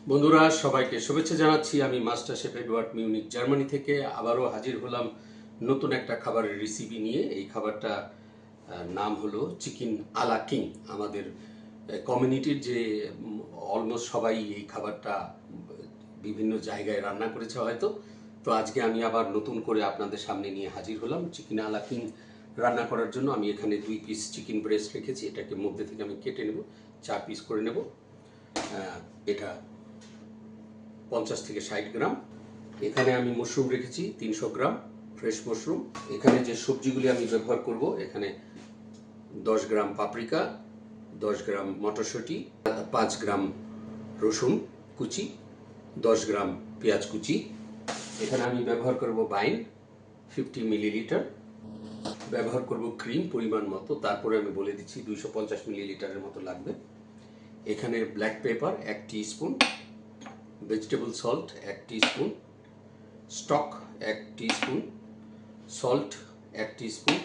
বন্ধুরা সবাইকে শুভেচ্ছা জানাচ্ছি। আমি master chef Edward Munich Germany থেকে আবারও হাজির হলাম নতুন একটা খাবারের রেসিপি নিয়ে। এই খাবারটা নাম হলো চিকেন আলা কিং। আমাদের কমিউনিটির যে অলমোস্ট সবাই এই খাবারটা বিভিন্ন জায়গায় রান্না করেছে হয়তো। তো আজকে আমি আবার নতুন করে আপনাদের সামনে নিয়ে হাজির হলাম। চিকেন আলা কিং রান্না করার জন্য আমি এখানে 2 পিস চিকেন ব্রেস্ট রেখেছি। এটাকে মধ্যে থেকে আমি কেটে নেব, 4 পিস করে নেব। এটা 50 থেকে 60 গ্রাম। এখানে আমি মাশরুম রেখেছি 300 গ্রাম ফ্রেশ মাশরুম। এখানে যে সবজিগুলি আমি ব্যবহার করব, এখানে 10 গ্রাম পাপরিকা, 10 গ্রাম মটরশুঁটি, 5 গ্রাম রসুন কুচি, 10 গ্রাম পেঁয়াজ কুচি। এখানে আমি ব্যবহার করব বাইন 50 মিলিলিটার, ব্যবহার করব ক্রিম পরিমাণ মতো। তারপরে আমি বলে দিচ্ছি 250 মিলিলিটারের মতো লাগবে। এখানে black pepper 1 teaspoon, vegetable salt 1 teaspoon, stock 1 teaspoon, salt 1 teaspoon,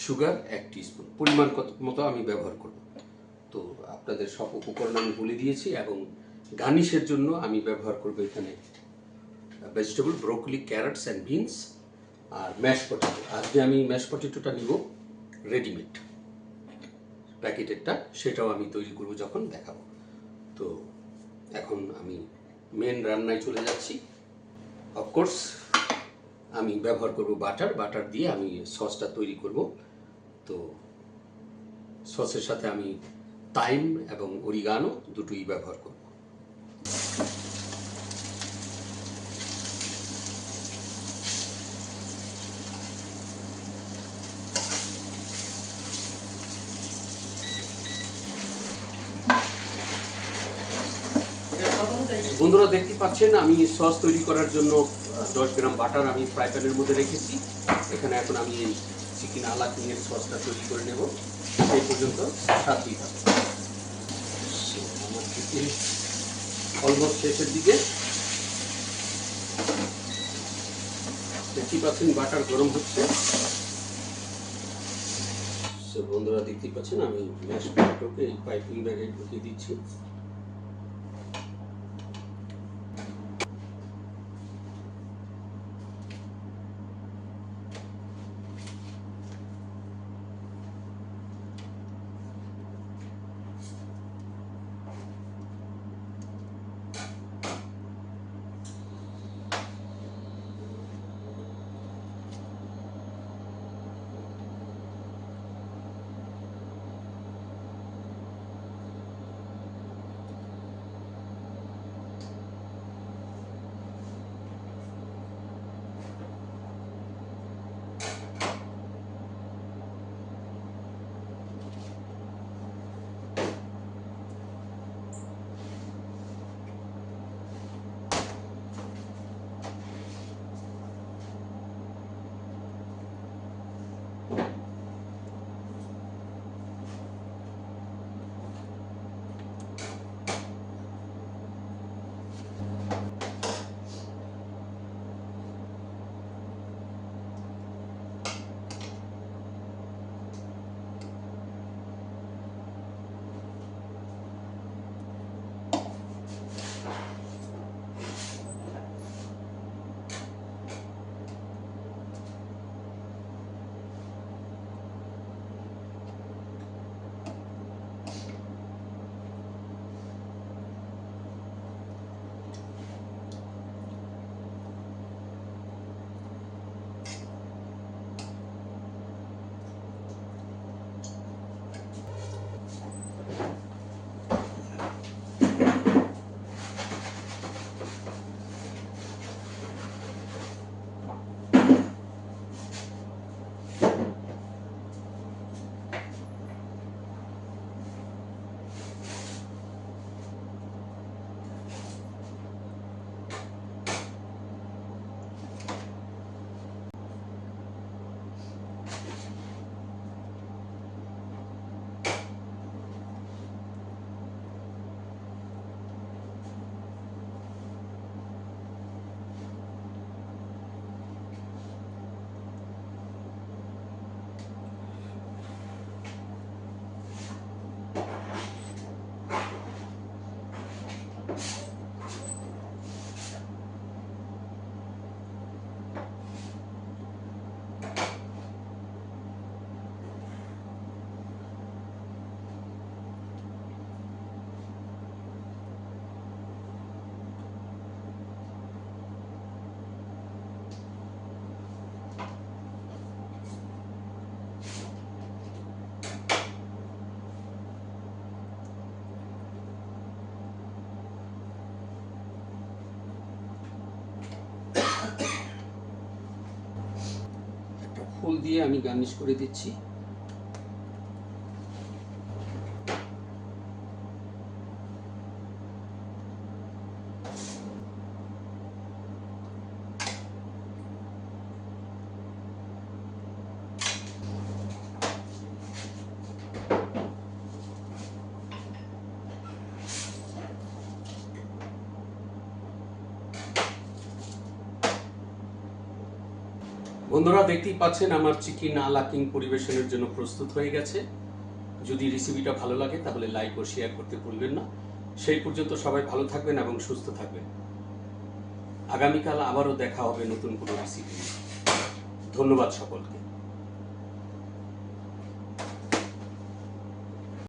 sugar 1 teaspoon. পরিমাণ মতো আমি ব্যবহার করব। তো আপনাদের সব উপকরণ আমি বলে দিয়েছি। এবং গার্নিশের জন্য আমি ব্যবহার করব এখানে vegetable, broccoli, carrots and beans আর ম্যাশ পটেটো। আজকে আমি ম্যাশ পটেটোটা নিব রেডিমেড প্যাকেটেরটা, সেটাও আমি তৈরি করব যখন দেখাবো। তো এখন আমি মেন রান্নায় চলে যাচ্ছি। অফকোর্স আমি ব্যবহার করব বাটার দিয়ে আমি সসটা তৈরি করব। তো সসের সাথে আমি থাইম এবং অরিগানো দুটোই ব্যবহার করব। বন্ধুরা দেখতে পাচ্ছেন আমি সস তৈরি করার জন্য 10 গ্রাম বাটার আমি ফ্রাই প্যানের মধ্যে রেখেছি। এখানে এখন আমি এই চিকেন আলা কিংয়ের সসটা তৈরি করে নেব। সেই পর্যন্ত সাথেই থাকবে। আমার চিকেন অলমোস্ট শেষের দিকে। দেখতে পাচ্ছেন বাটার গরম হচ্ছে। বন্ধুরা দেখতে পাচ্ছেন আমি ম্যাশ পটেটোকে এই পাইপিং ব্যাগে ঢুকিয়ে দিচ্ছি। ফুল দিয়ে আমি গার্নিশ করে দিচ্ছি। বন্ধুরা, দেখতেই পাচ্ছেন আমার চিকেন আলা কিং পরিবেশনের জন্য প্রস্তুত হয়ে গেছে। যদি রেসিপিটা ভালো লাগে তাহলে লাইক ও শেয়ার করতে ভুলবেন না। সেই পর্যন্ত সবাই ভালো থাকবেন এবং সুস্থ থাকবেন। আগামীকাল আবারও দেখা হবে নতুন কোনো রেসিপি। ধন্যবাদ সকলকে।